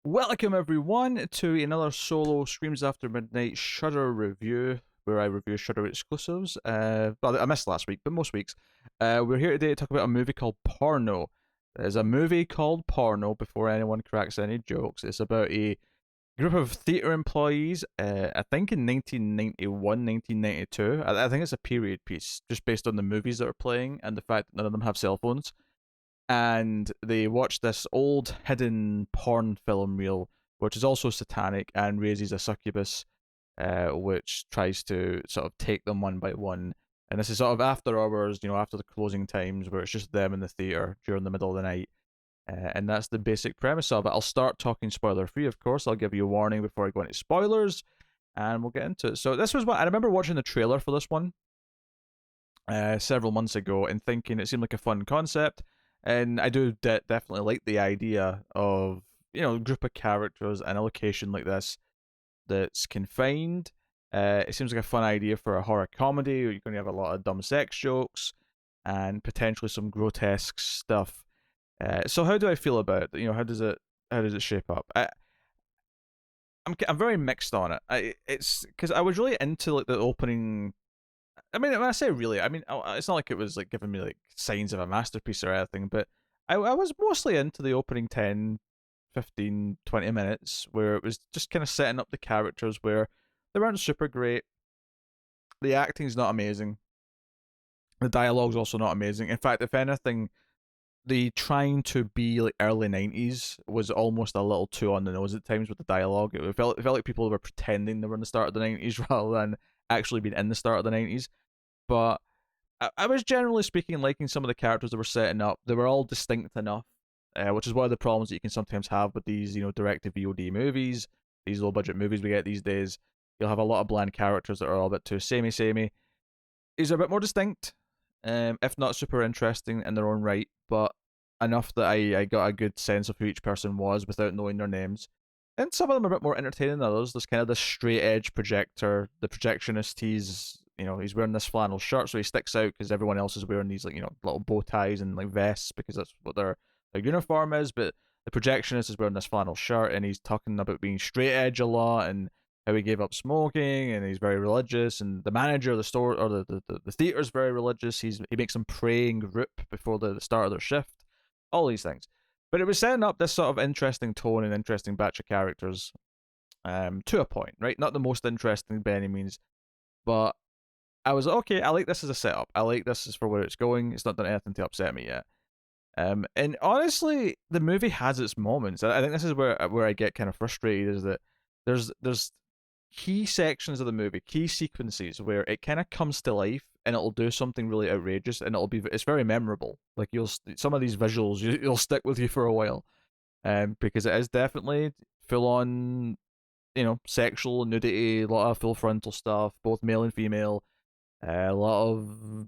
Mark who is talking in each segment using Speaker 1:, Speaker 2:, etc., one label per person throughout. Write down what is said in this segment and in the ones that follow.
Speaker 1: Welcome everyone to another solo Screams After Midnight Shudder review, where I review Shudder exclusives. But I missed last week, but most weeks. We're here today to talk about a movie called Porno. There's a movie called Porno. Before anyone cracks any jokes, it's about a group of theatre employees. I think in 1991, 1992. I think it's a period piece, just based on the movies that are playing and the fact that none of them have cell phones, and they watch this old hidden porn film reel, which is also satanic and raises a succubus, which tries to sort of take them one by one. And this is sort of after hours, after the closing times, where it's just them in the theater during the middle of the night. And that's the basic premise of it. I'll start talking spoiler free, of course. I'll give you a warning before I go into spoilers, and we'll get into it. So this was what I remember watching the trailer for this one several months ago and thinking it seemed like a fun concept. And I do definitely like the idea of, a group of characters in a location like this that's confined. It seems like a fun idea for a horror comedy where you're going to have a lot of dumb sex jokes and potentially some grotesque stuff. So how do I feel about it? How does it shape up? I'm very mixed on it. It's because I was really into like the opening. I mean, when I say really, I mean it's not like it was like giving me like signs of a masterpiece or anything, but I was mostly into the opening 10, 15, 20 minutes where it was just kind of setting up the characters where they weren't super great. The acting's not amazing. The dialogue's also not amazing. In fact, if anything, the trying to be like early 90s was almost a little too on the nose at times with the dialogue. It felt like people were pretending they were in the start of the 90s rather than actually being in the start of the 90s. But I was generally speaking liking some of the characters that were setting up. They were all distinct enough, which is one of the problems that you can sometimes have with these, direct to VOD movies, these low budget movies we get these days. You'll have a lot of bland characters that are all a bit too samey. These are a bit more distinct, if not super interesting in their own right, but enough that I got a good sense of who each person was without knowing their names. And some of them are a bit more entertaining than others. There's kind of this straight edge projector, the projectionist. He's wearing this flannel shirt, so he sticks out because everyone else is wearing these like little bow ties and like vests because that's what their uniform is. But the projectionist is wearing this flannel shirt, and he's talking about being straight edge a lot and how he gave up smoking, and he's very religious. And the manager of the store or the theater is very religious. He makes them pray in group before the start of their shift. All these things. But it was setting up this sort of interesting tone and interesting batch of characters, to a point, right? Not the most interesting by any means, but I was like, okay. I like this as a setup. I like this as for where it's going. It's not done anything to upset me yet. And honestly, the movie has its moments. I think this is where I get kind of frustrated. Is that there's key sections of the movie, key sequences where it kind of comes to life and it'll do something really outrageous and it's very memorable. Like some of these visuals you'll stick with you for a while, because it is definitely full on, sexual nudity, a lot of full frontal stuff, both male and female, a lot of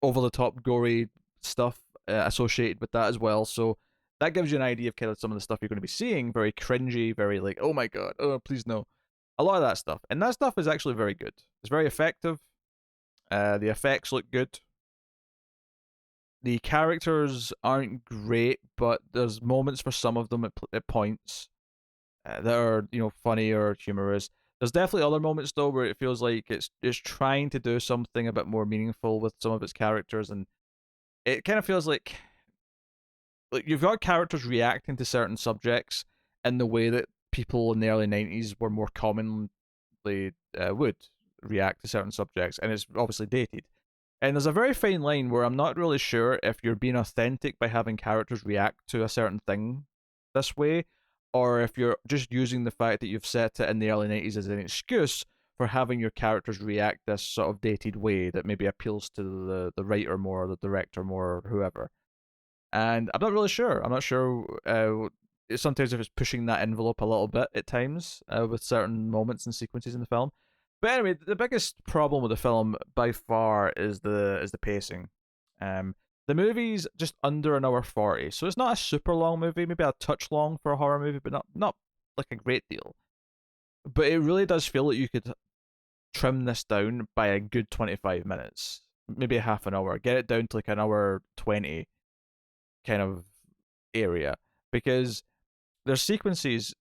Speaker 1: over the top gory stuff associated with that as well. So that gives you an idea of kind of some of the stuff you're going to be seeing. Very cringy, very like, oh my god, oh please no. A lot of that stuff, and that stuff is actually very good. It's very effective. The effects look good. The characters aren't great, but there's moments for some of them at points that are funny or humorous. There's definitely other moments though where it feels like it's trying to do something a bit more meaningful with some of its characters, and it kind of feels like you've got characters reacting to certain subjects in the way that people in the early 90s were more commonly would react to certain subjects, and it's obviously dated. And there's a very fine line where I'm not really sure if you're being authentic by having characters react to a certain thing this way, or if you're just using the fact that you've set it in the early 90s as an excuse for having your characters react this sort of dated way that maybe appeals to the writer more, or the director more, or whoever. And I'm not really sure. I'm not sure. Sometimes if it's pushing that envelope a little bit at times with certain moments and sequences in the film. But anyway, the biggest problem with the film by far is the pacing. The movie's just under an hour 40, so it's not a super long movie. Maybe a touch long for a horror movie, but not like a great deal. But it really does feel like you could trim this down by a good 25 minutes, maybe a half an hour. Get it down to like an hour 20 kind of area, because there's sequences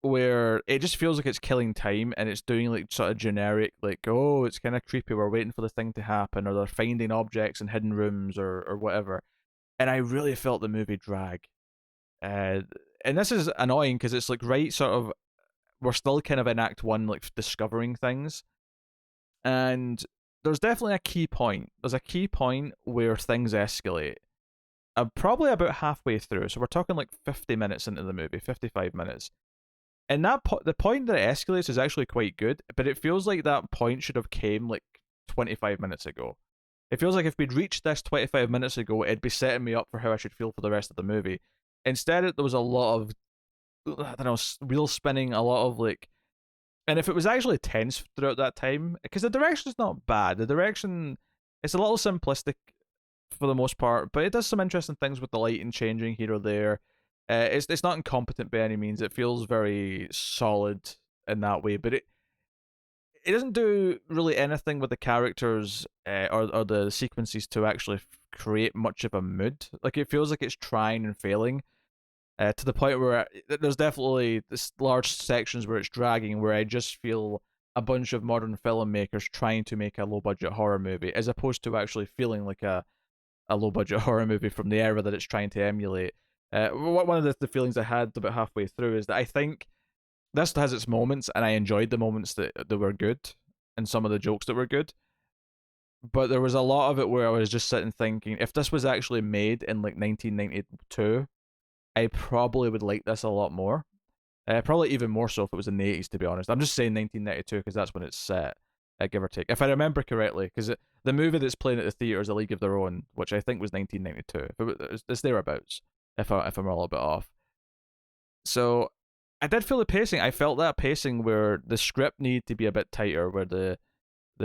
Speaker 1: where it just feels like it's killing time and it's doing like sort of generic, like, oh, it's kind of creepy, we're waiting for the thing to happen, or they're finding objects in hidden rooms, or whatever. And I really felt the movie drag. Uh, and this is annoying because it's like right sort of, we're still kind of in Act One, like discovering things, and there's definitely a key point. There's a key point where things escalate. Probably about halfway through, so we're talking like 50 minutes into the movie, 55 minutes. And the point that it escalates is actually quite good, but it feels like that point should have came like 25 minutes ago. It feels like if we'd reached this 25 minutes ago, it'd be setting me up for how I should feel for the rest of the movie. Instead, there was a lot of, I don't know, wheel spinning, a lot of like, and if it was actually tense throughout that time, because the direction's not bad. The direction, it's a little simplistic for the most part, but it does some interesting things with the lighting changing here or there. It's not incompetent by any means. It feels very solid in that way, but it doesn't do really anything with the characters, or the sequences to actually create much of a mood. Like it feels like it's trying and failing, to the point where there's definitely this large sections where it's dragging, where I just feel a bunch of modern filmmakers trying to make a low budget horror movie, as opposed to actually feeling like a low budget horror movie from the era that it's trying to emulate. One of the feelings I had about halfway through is that I think this has its moments, and I enjoyed the moments that were good, and some of the jokes that were good. But there was a lot of it where I was just sitting thinking, if this was actually made in like 1992, I probably would like this a lot more. Probably even more so if it was in the 80s, to be honest. I'm just saying 1992 because that's when it's set, give or take. If I remember correctly, because the movie that's playing at the theater is A League of Their Own, which I think was 1992. It's thereabouts, if I'm a little bit off. So I did feel the pacing. I felt that pacing where the script needed to be a bit tighter, where the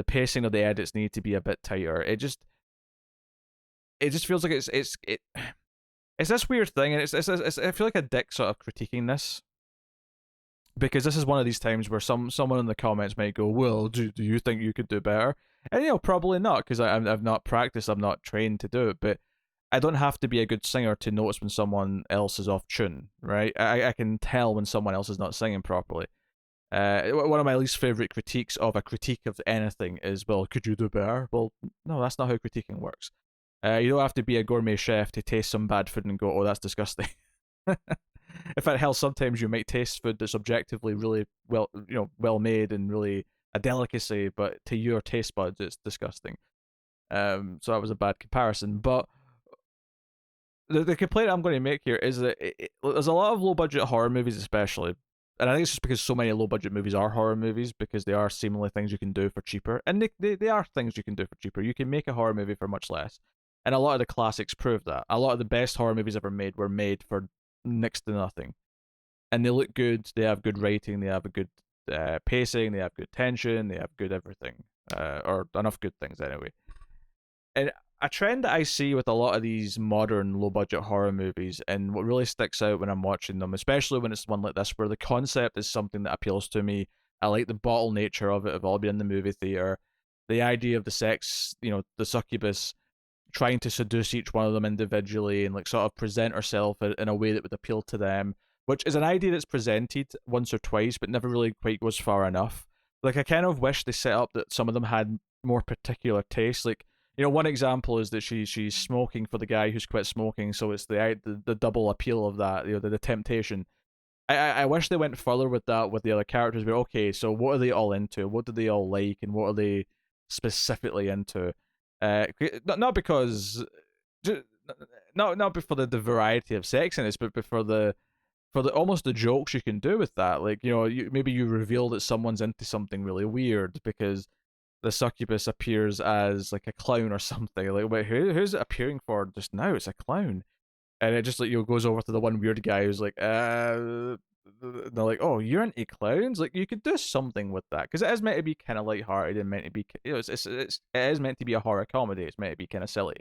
Speaker 1: pacing of the edits need to be a bit tighter. It just feels like it's this weird thing, and it's I feel like a dick sort of critiquing this, because this is one of these times where someone in the comments might go, "Well, do you think you could do better?" And probably not, because I've not practiced, I'm not trained to do it, but I don't have to be a good singer to notice when someone else is off tune, right? I can tell when someone else is not singing properly. One of my least favorite critiques of a critique of anything is, well, could you do better? Well, no, that's not how critiquing works. You don't have to be a gourmet chef to taste some bad food and go, oh, that's disgusting. In fact, hell, sometimes you might taste food that's objectively really well made and really a delicacy, but to your taste buds, it's disgusting. So that was a bad comparison. But the complaint I'm going to make here is that there's a lot of low budget horror movies, especially, and I think it's just because so many low budget movies are horror movies, because they are seemingly things you can do for cheaper, and they are things you can do for cheaper. You can make a horror movie for much less, and a lot of the classics prove that. A lot of the best horror movies ever made were made for next to nothing, and they look good. They have good writing. They have a good pacing. They have good tension. They have good everything, or enough good things anyway. And a trend that I see with a lot of these modern low budget horror movies, and what really sticks out when I'm watching them, especially when it's one like this, where the concept is something that appeals to me. I like the bottle nature of it, of all being in the movie theater. The idea of the sex, the succubus trying to seduce each one of them individually and like sort of present herself in a way that would appeal to them, which is an idea that's presented once or twice, but never really quite goes far enough. Like, I kind of wish they set up that some of them had more particular tastes. Like, one example is that she's smoking for the guy who's quit smoking, so it's the double appeal of that, the temptation. I wish they went further with that with the other characters. But okay, so what are they all into? What do they all like, and what are they specifically into? Not because, not for the variety of sex in it, but for the almost the jokes you can do with that. Like, maybe you reveal that someone's into something really weird because the succubus appears as like a clown or something. Like, wait, who's it appearing for just now? It's a clown. And it just like goes over to the one weird guy who's like, they're like, oh, you're into clowns? Like, you could do something with that, because it is meant to be kind of lighthearted and meant to be, it is meant to be a horror comedy. It's meant to be kind of silly,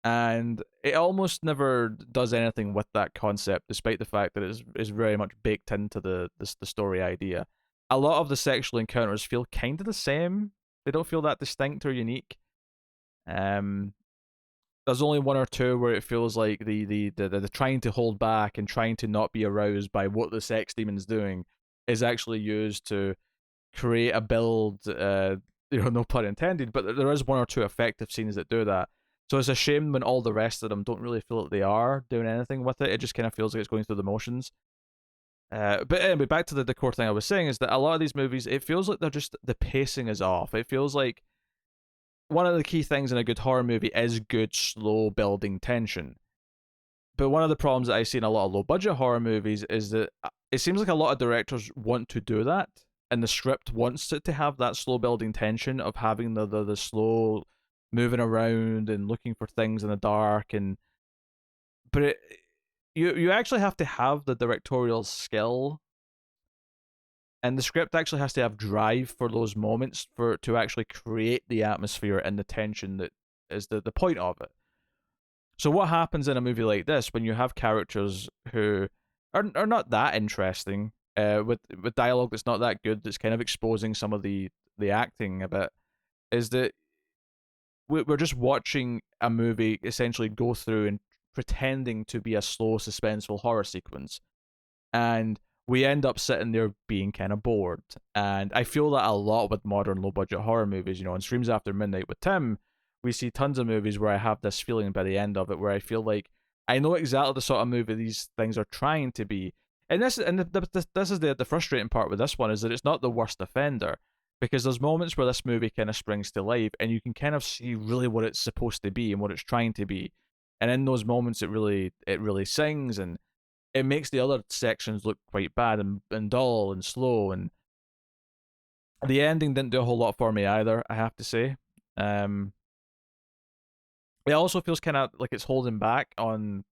Speaker 1: and it almost never does anything with that concept, despite the fact that it is very much baked into the story idea. A lot of the sexual encounters feel kind of the same. They don't feel that distinct or unique. Um, there's only one or two where it feels like the trying to hold back and trying to not be aroused by what the sex demon's doing is actually used to create a build. No pun intended, but there is one or two effective scenes that do that. So it's a shame when all the rest of them don't really feel like they are doing anything with it. It just kind of feels like it's going through the motions. But anyway, back to the core thing I was saying is that a lot of these movies, it feels like they're just the pacing is off. It feels like one of the key things in a good horror movie is good slow building tension. But one of the problems that I see in a lot of low budget horror movies is that it seems like a lot of directors want to do that, and the script wants it to have that slow building tension of having the slow moving around and looking for things in the dark, and but you actually have to have the directorial skill, and the script actually has to have drive for those moments for to actually create the atmosphere and the tension that is the point of it. So what happens in a movie like this when you have characters who are not that interesting, with dialogue that's not that good, that's kind of exposing some of the acting a bit, is that we're just watching a movie essentially go through and pretending to be a slow, suspenseful horror sequence, and we end up sitting there being kind of bored. And I feel that a lot with modern low budget horror movies. On Streams After Midnight with Tim, we see tons of movies where I have this feeling by the end of it where I feel like I know exactly the sort of movie these things are trying to be. And this is the frustrating part with this one, is that it's not the worst offender, because there's moments where this movie kind of springs to life and you can kind of see really what it's supposed to be and what it's trying to be. And in those moments it really sings, and it makes the other sections look quite bad and dull and slow. And the ending didn't do a whole lot for me either, I have to say. Um, it also feels kind of like it's holding back on.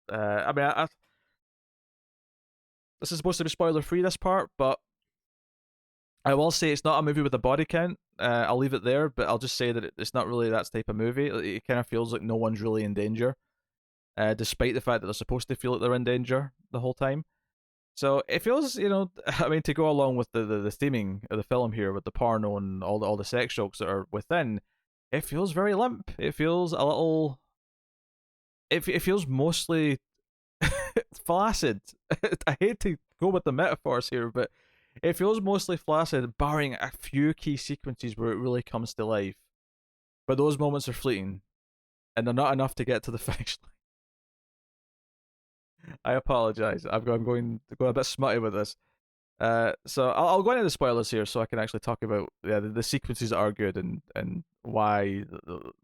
Speaker 1: I mean, this is supposed to be spoiler free, this part, but I will say it's not a movie with a body count. I'll leave it there, but I'll just say that it's not really that type of movie. It kind of feels like no one's really in danger, despite the fact that they're supposed to feel like they're in danger the whole time. So it feels, I mean, to go along with the theming of the film here with the porno and all the sex jokes that are within, it feels very limp. It feels a little. It feels mostly flaccid. I hate to go with the metaphors here, but it feels mostly flaccid, barring a few key sequences where it really comes to life. But those moments are fleeting, and they're not enough to get to the finish line. I apologize. I'm going to go a bit smutty with this. So I'll go into the spoilers here, so I can actually talk about the sequences that are good, and why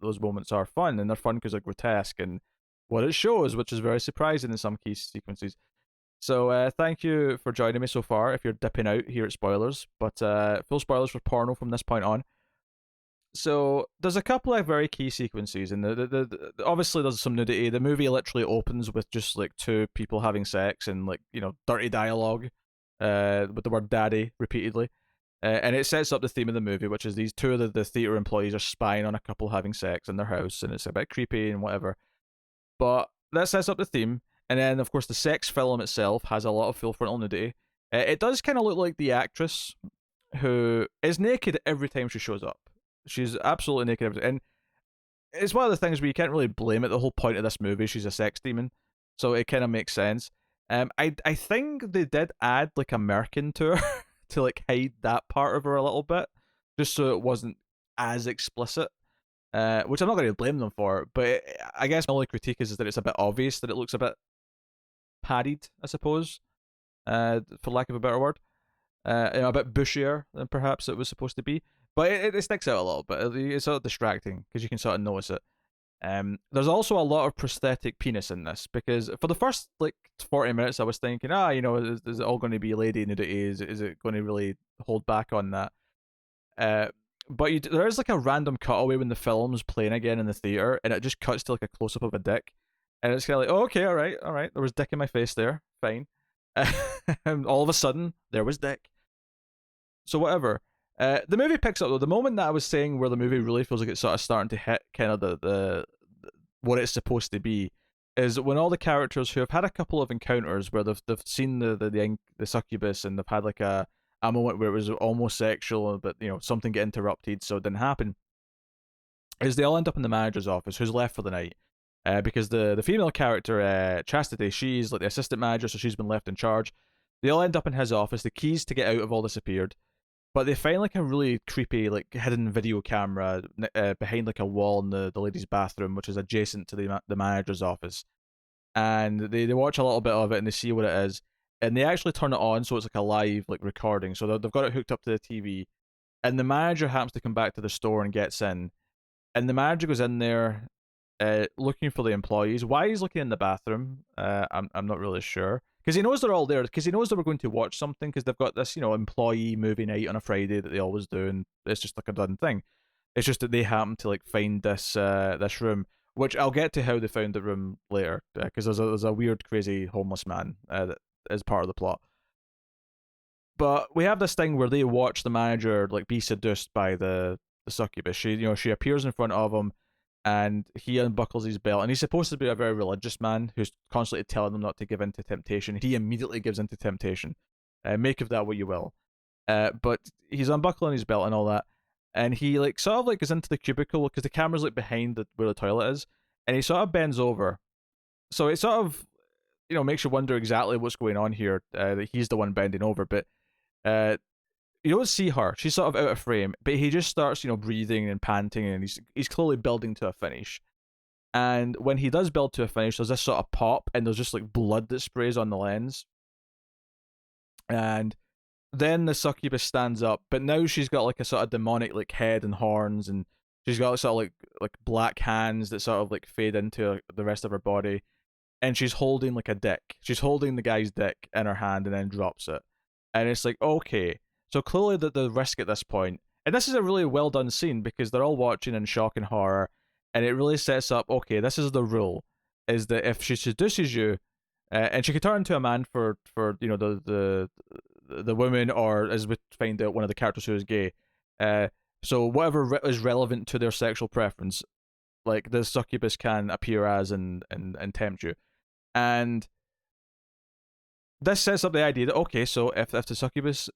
Speaker 1: those moments are fun, and they're fun because they're grotesque and what it shows, which is very surprising in some key sequences. So thank you for joining me so far. If you're dipping out here at spoilers, but full spoilers for Porno from this point on. So there's a couple of very key sequences, and obviously there's some nudity. The movie literally opens with just like two people having sex and like dirty dialogue, with the word "daddy" repeatedly, and it sets up the theme of the movie, which is these two of the theater employees are spying on a couple having sex in their house, and it's a bit creepy and whatever. But that sets up the theme, and then of course the sex film itself has a lot of full frontal nudity. It does kind of look like the actress who is naked every time she shows up. She's absolutely naked every time. And it's one of the things where you can't really blame it. The whole point of this movie, she's a sex demon, so it kind of makes sense. I think they did add like a merkin to her to like hide that part of her a little bit, just so it wasn't as explicit. Which I'm not going to blame them for, but I guess my only critique is that it's a bit obvious that it looks a bit padded, I suppose, for lack of a better word. A bit bushier than perhaps it was supposed to be, but it sticks out a little bit. It's sort of distracting because you can sort of notice it. There's also a lot of prosthetic penis in this, because for the first like 40 minutes I was thinking, is it all going to be lady nudity? Is it going to really hold back on that? But there is like a random cutaway when the film's playing again in the theater, and it just cuts to like a close up of a dick, and it's kind of like, oh, okay, all right, there was dick in my face there, fine. And all of a sudden, there was dick. So whatever. The movie picks up though. The moment that I was saying where the movie really feels like it's sort of starting to hit kind of the what it's supposed to be is when all the characters who have had a couple of encounters where they've seen the succubus, and they've had like a moment where it was almost sexual, but something get interrupted, so it didn't happen. is they all end up in the manager's office, who's left for the night. Because the female character, Chastity, she's like the assistant manager, so she's been left in charge. They all end up in his office. The keys to get out have all disappeared, but they find like a really creepy, like hidden video camera behind like a wall in the ladies' bathroom, which is adjacent to the manager's office. And they watch a little bit of it and they see what it is, and they actually turn it on, so it's like a live like recording. So they've got it hooked up to the TV, and the manager happens to come back to the store and gets in, and the manager goes in there looking for the employees. Why he's looking in the bathroom, I'm not really sure. Because he knows they're all there. Because he knows they were going to watch something. Because they've got this, employee movie night on a Friday that they always do, and it's just like a done thing. It's just that they happen to like find this room, which I'll get to how they found the room later. Because there's a weird, crazy homeless man that is part of the plot. But we have this thing where they watch the manager like be seduced by the succubus. She appears in front of him, and he unbuckles his belt. And he's supposed to be a very religious man who's constantly telling them not to give in to temptation. He immediately gives in to temptation. Make of that what you will. But he's unbuckling his belt and all that, and he like sort of like goes into the cubicle because the camera's like behind where the toilet is, and he sort of bends over. So it sort of makes you wonder exactly what's going on here. That he's the one bending over, but uh, you don't see her. She's sort of out of frame, but he just starts, breathing and panting, and he's clearly building to a finish. And when he does build to a finish, there's this sort of pop, and there's just like blood that sprays on the lens. And then the succubus stands up, but now she's got like a sort of demonic like head and horns, and she's got sort of like black hands that sort of like fade into the rest of her body, and she's holding like a dick. She's holding the guy's dick in her hand and then drops it. And it's like, okay, so clearly the risk at this point, and this is a really well done scene because they're all watching in shock and horror, and it really sets up, okay, this is the rule, is that if she seduces you, and she could turn into a man for the woman, or as we find out, one of the characters who is gay. So whatever is relevant to their sexual preference, like the succubus can appear as and tempt you. And this sets up the idea that, okay, so if the succubus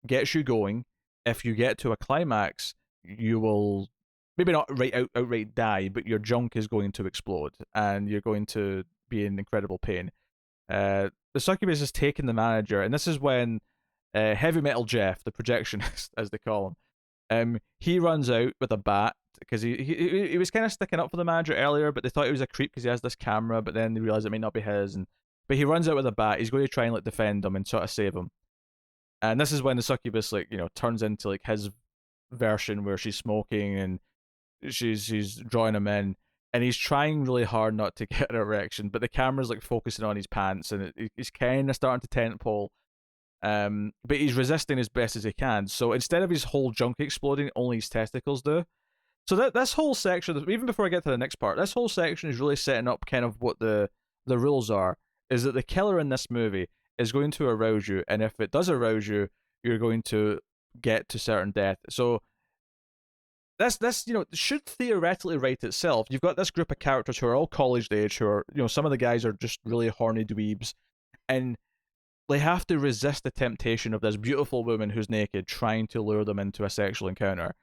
Speaker 1: gets you going, if you get to a climax, you will maybe not outright die, but your junk is going to explode and you're going to be in incredible pain. The succubus is taking the manager, and this is when Heavy Metal Jeff, the projectionist, as they call him, he runs out with a bat because he was kind of sticking up for the manager earlier, but they thought he was a creep because he has this camera, but then they realize it may not be his, but he runs out with a bat. He's going to try and like defend him and sort of save him. And this is when the succubus turns into like his version where she's smoking and she's drawing him in, and he's trying really hard not to get an erection, but the camera's like focusing on his pants, and he's kind of starting to tent pole. But he's resisting as best as he can. So instead of his whole junk exploding, only his testicles do. So this whole section, even before I get to the next part, this whole section is really setting up kind of what the rules are. Is that the killer in this movie is going to arouse you, and if it does arouse you, you're going to get to certain death. So this should theoretically write itself. You've got this group of characters who are all college age, who are some of the guys are just really horny dweebs, and they have to resist the temptation of this beautiful woman who's naked, trying to lure them into a sexual encounter,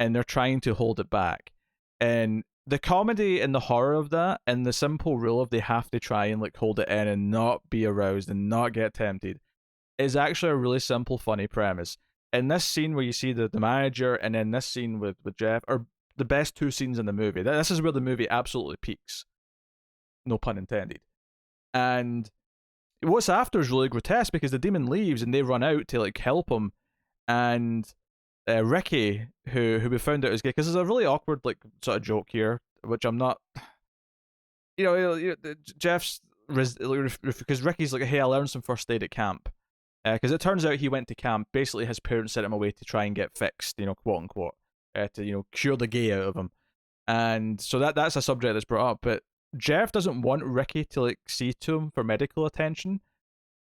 Speaker 1: and they're trying to hold it back. And the comedy and the horror of that, and the simple rule of they have to try and like hold it in and not be aroused and not get tempted, is actually a really simple, funny premise. And this scene where you see the manager, and then this scene with Jeff, are the best two scenes in the movie. This is where the movie absolutely peaks. No pun intended. And what's after is really grotesque because the demon leaves and they run out to like help him, and Ricky, who we found out is gay, because there's a really awkward like sort of joke here, which I'm not. Jeff's because Ricky's like, hey, I learned some first aid at camp, because it turns out he went to camp. Basically, his parents sent him away to try and get fixed, quote unquote, to cure the gay out of him, and so that's a subject that's brought up. But Jeff doesn't want Ricky to like see to him for medical attention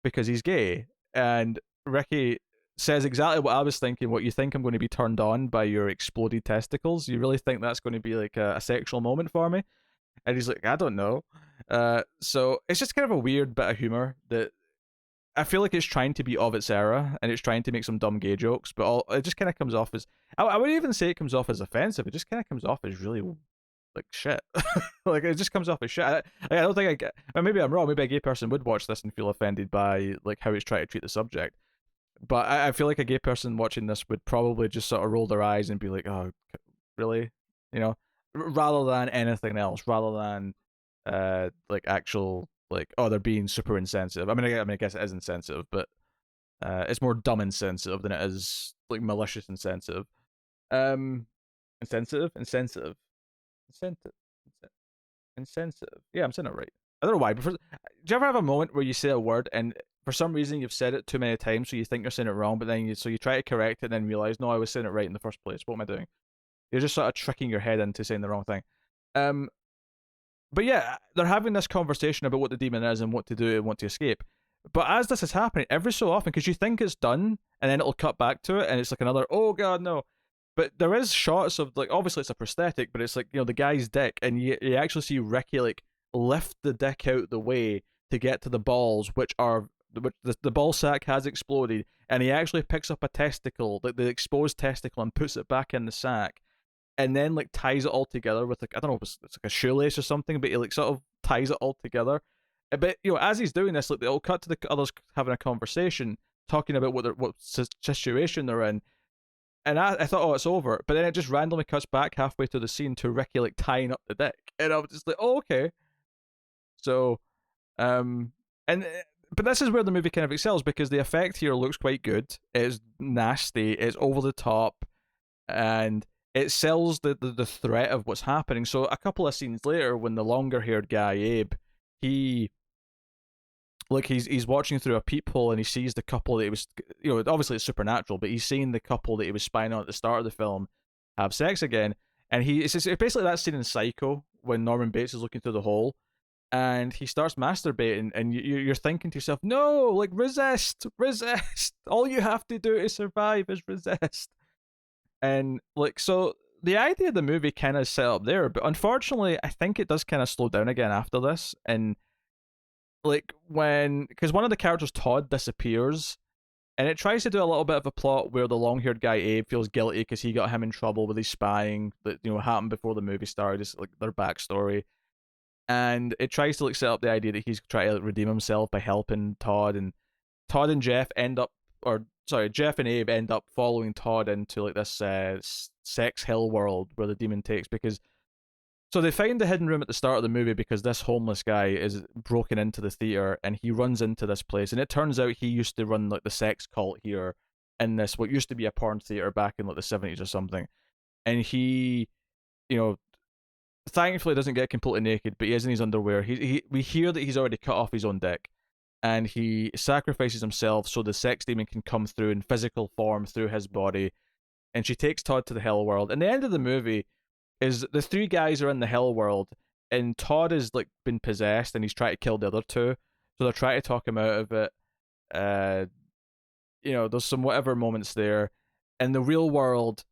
Speaker 1: because he's gay, and Ricky says exactly what I was thinking. What you think I'm going to be turned on by your exploded testicles? You really think that's going to be like a sexual moment for me? And he's like, I don't know. So it's just kind of a weird bit of humor that I feel like it's trying to be of its era and it's trying to make some dumb gay jokes, but it just kind of comes off as I wouldn't even say it comes off as offensive. It just kind of comes off as really like shit. Like it just comes off as shit. I don't think I get. Maybe I'm wrong. Maybe a gay person would watch this and feel offended by like how he's trying to treat the subject. But I feel like a gay person watching this would probably just sort of roll their eyes and be like, "Oh, really?" You know, rather than anything else, rather than like actual like oh they're being super insensitive. I guess it is insensitive, but it's more dumb insensitive than it is like malicious insensitive. Um, insensitive, insensitive, insensitive. Yeah, I'm saying it right. I don't know why. But do you ever have a moment where you say a word and for some reason you've said it too many times, so you think you're saying it wrong, but then you try to correct it and then realize no, I was saying it right in the first place. What am I doing? You're just sort of tricking your head into saying the wrong thing. Um, but yeah, they're having this conversation about what the demon is and what to do and what to escape. But as this is happening, every so often, because you think it's done, and then it'll cut back to it, and it's like another, oh god, no. But there is shots of like, obviously it's a prosthetic, but it's like the guy's dick, and you actually see Ricky like lift the dick out the way to get to the balls, which the ball sack has exploded, and he actually picks up a testicle, like the exposed testicle, and puts it back in the sack, and then like ties it all together with like I don't know, it's like a shoelace or something, but he like sort of ties it all together. But as he's doing this, like they'll cut to the others having a conversation, talking about what situation they're in, and I thought, oh, it's over, but then it just randomly cuts back halfway through the scene to Ricky like tying up the dick, and I was just like, oh, okay. So, and but this is where the movie kind of excels because the effect here looks quite good. It's nasty, it's over the top, and it sells the threat of what's happening. So a couple of scenes later, when the longer haired guy Abe, he like he's watching through a peephole and he sees the couple that he was obviously it's supernatural, but he's seeing the couple that he was spying on at the start of the film have sex again, and it's basically that scene in Psycho when Norman Bates is looking through the hole and he starts masturbating, and you're thinking to yourself, no, like resist, all you have to do to survive is resist. And like so the idea of the movie kind of set up there, but unfortunately I think it does kind of slow down again after this. And like because one of the characters, Todd, disappears, and it tries to do a little bit of a plot where the long-haired guy Abe feels guilty because he got him in trouble with his spying that happened before the movie started. It's like their backstory, and it tries to like set up the idea that he's trying to like, redeem himself by helping Todd, and Todd and Jeff end up, or sorry, Jeff and Abe end up following Todd into like this sex hell world where the demon takes, because so they find the hidden room at the start of the movie because this homeless guy is broken into the theater and he runs into this place, and it turns out he used to run like the sex cult here in this what used to be a porn theater back in like the 70s or something. And he, thankfully doesn't get completely naked, but he is in his underwear. We hear that he's already cut off his own dick, and he sacrifices himself so the sex demon can come through in physical form through his body. And she takes Todd to the hell world. And the end of the movie is the three guys are in the hell world, and Todd has like been possessed, and he's trying to kill the other two. So they're trying to talk him out of it. There's some whatever moments there. In the real world,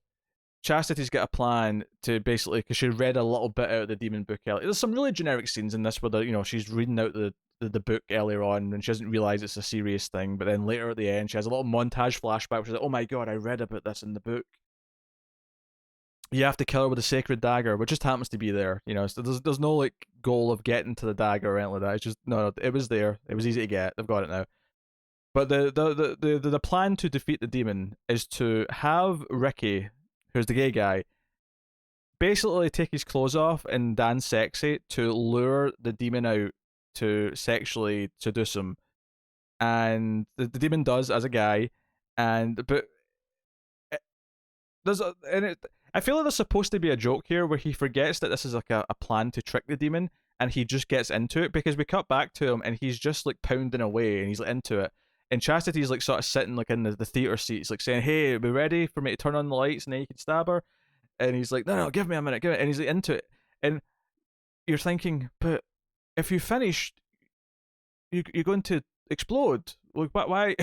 Speaker 1: Chastity's got a plan to basically, because she read a little bit out of the demon book earlier. There's some really generic scenes in this where she's reading out the book earlier on and she doesn't realize it's a serious thing, but then later at the end she has a little montage flashback where she's like, oh my god, I read about this in the book. You have to kill her with a sacred dagger, which just happens to be there. So there's no like goal of getting to the dagger or anything like that. It's just no, it was there. It was easy to get. They've got it now. But the plan to defeat the demon is to have Ricky, who's the gay guy, basically take his clothes off and dance sexy to lure the demon out to sexually seduce him. And the demon does as a guy, but I feel like there's supposed to be a joke here where he forgets that this is like a plan to trick the demon, and he just gets into it, because we cut back to him and he's just like pounding away and he's like into it. And Chastity's like sort of sitting like in the theater seats, like saying, "Hey, are we ready for me to turn on the lights and then you can stab her?" And he's like, "No, give me a minute, give it." And he's like into it, and you're thinking, but if you finish, you're going to explode. Like, why?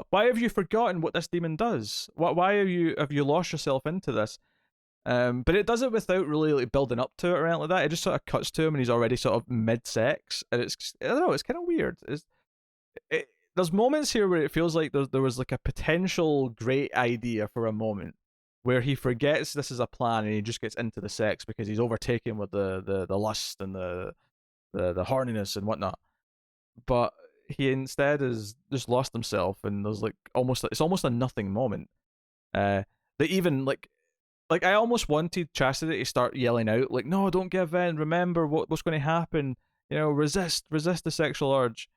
Speaker 1: Why have you forgotten what this demon does? Why have you lost yourself into this? But it does it without really like building up to it or anything like that. It just sort of cuts to him and he's already sort of mid-sex, and I don't know, it's kind of weird. there's moments here where it feels like there was like a potential great idea for a moment where he forgets this is a plan and he just gets into the sex because he's overtaken with the lust and the horniness and whatnot. But he instead has just lost himself, and there's like it's almost a nothing moment. That even like I almost wanted Chastity to start yelling out like, "No, don't give in. Remember what's going to happen. You know, resist the sexual urge."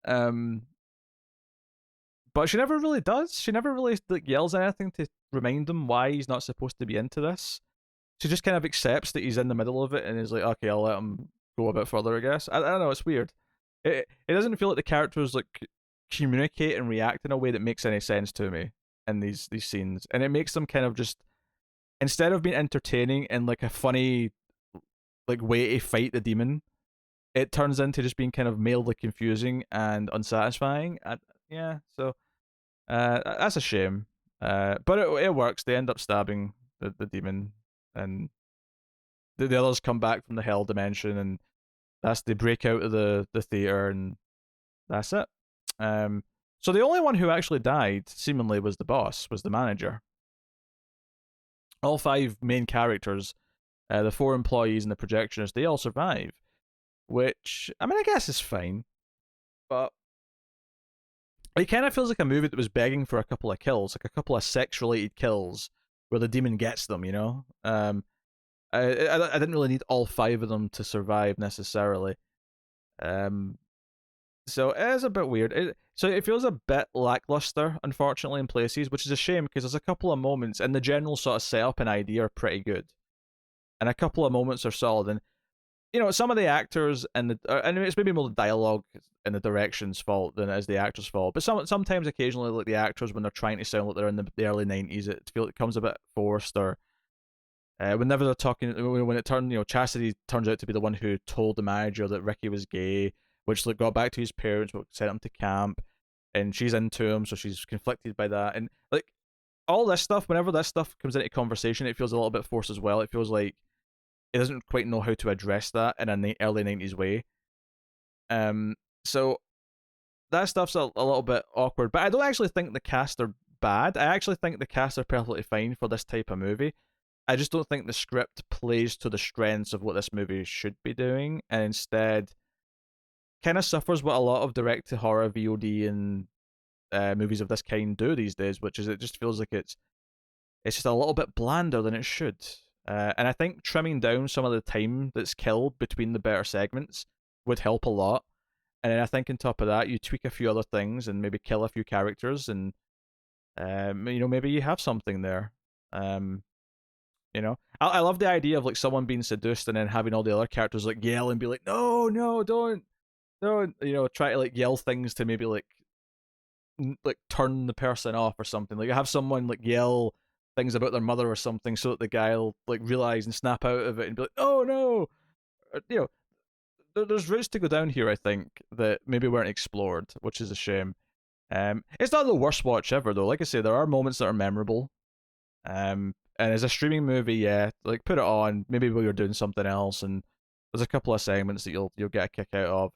Speaker 1: Um, but she never really does. She never really like yells anything to remind him why he's not supposed to be into this. She just kind of accepts that he's in the middle of it and is like, "Okay, I'll let him go a bit further." I guess I don't know. It's weird. It doesn't feel like the characters like communicate and react in a way that makes any sense to me in these scenes, and it makes them kind of just, instead of being entertaining and like a funny like way to fight the demon, it turns into just being kind of mildly confusing and unsatisfying. Yeah, so that's a shame. But it works. They end up stabbing the demon, and the others come back from the hell dimension, and they break out of the theater, and that's it. So the only one who actually died, seemingly, was the boss, was the manager. All five main characters, the four employees and the projectionist, they all survive. Which, I mean, I guess is fine. But it kind of feels like a movie that was begging for a couple of kills, like a couple of sex-related kills where the demon gets them, you know? I didn't really need all five of them to survive necessarily. So it is a bit weird. So it feels a bit lackluster, unfortunately, in places, which is a shame because there's a couple of moments, and the general sort of setup and idea are pretty good. And a couple of moments are solid. And, you know, some of the actors and it's maybe more the dialogue and the direction's fault than it is the actor's fault. But sometimes, occasionally, like the actors, when they're trying to sound like they're in the early 90s, it comes a bit forced, or whenever they're talking, when it turned, you know, Chastity turns out to be the one who told the manager that Ricky was gay, which like got back to his parents, but sent him to camp, and she's into him, so she's conflicted by that, and like all this stuff. Whenever this stuff comes into conversation, it feels a little bit forced as well. It feels like it doesn't quite know how to address that in an early 90s way. So that stuff's a little bit awkward, but I don't actually think the cast are bad. I actually think the cast are perfectly fine for this type of movie. I just don't think the script plays to the strengths of what this movie should be doing, and instead kind of suffers what a lot of direct to horror VOD and movies of this kind do these days, which is it just feels like it's just a little bit blander than it should. And I think trimming down some of the time that's killed between the better segments would help a lot. And then I think on top of that, you tweak a few other things and maybe kill a few characters, and you know, maybe you have something there. You know, I love the idea of like someone being seduced and then having all the other characters like yell and be like, no, no, don't, you know, try to like yell things to maybe like turn the person off or something. Like have someone like yell things about their mother or something so that the guy will like realize and snap out of it and be like, oh no, you know. There's routes to go down here, I think, that maybe weren't explored, which is a shame. It's not the worst watch ever, though. Like I say, there are moments that are memorable. And as a streaming movie, yeah, like put it on, maybe while you're doing something else, and there's a couple of segments that you'll get a kick out of.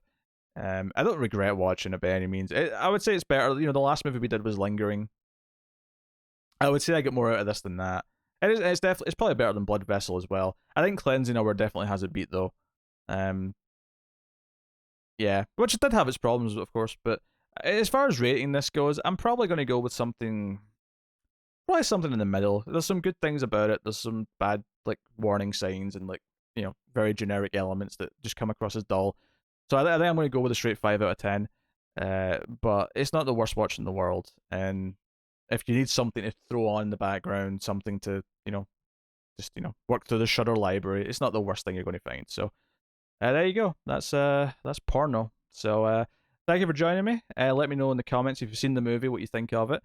Speaker 1: I don't regret watching it by any means. I would say it's better. You know, the last movie we did was Lingering. I would say I get more out of this than that. It's definitely, it's probably better than Blood Vessel as well. I think Cleansing Hour definitely has a beat though. Yeah, which did have its problems, of course. But as far as rating this goes, I'm probably going to go with probably something in the middle. There's some good things about it. There's some bad like warning signs and like, you know, very generic elements that just come across as dull. So I think I'm going to go with a straight 5 out of 10. But it's not the worst watch in the world. And if you need something to throw on in the background, something to, you know, just, you know, work through the Shudder library, it's not the worst thing you're going to find. So there you go. That's Porno. So thank you for joining me. Let me know in the comments if you've seen the movie, what you think of it.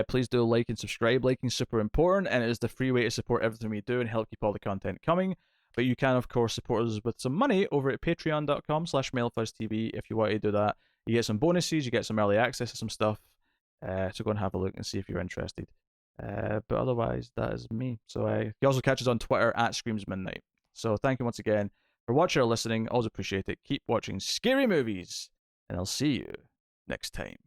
Speaker 1: Please do like and subscribe. Liking is super important, and it is the free way to support everything we do and help keep all the content coming. But you can, of course, support us with some money over at patreon.com/MailFuzzTV if you want to do that. You get some bonuses, you get some early access to some stuff. So go and have a look and see if you're interested. But otherwise, that is me. So you also catch us on Twitter at ScreamsMidnight. So thank you once again for watching or listening. Always appreciate it. Keep watching scary movies, and I'll see you next time.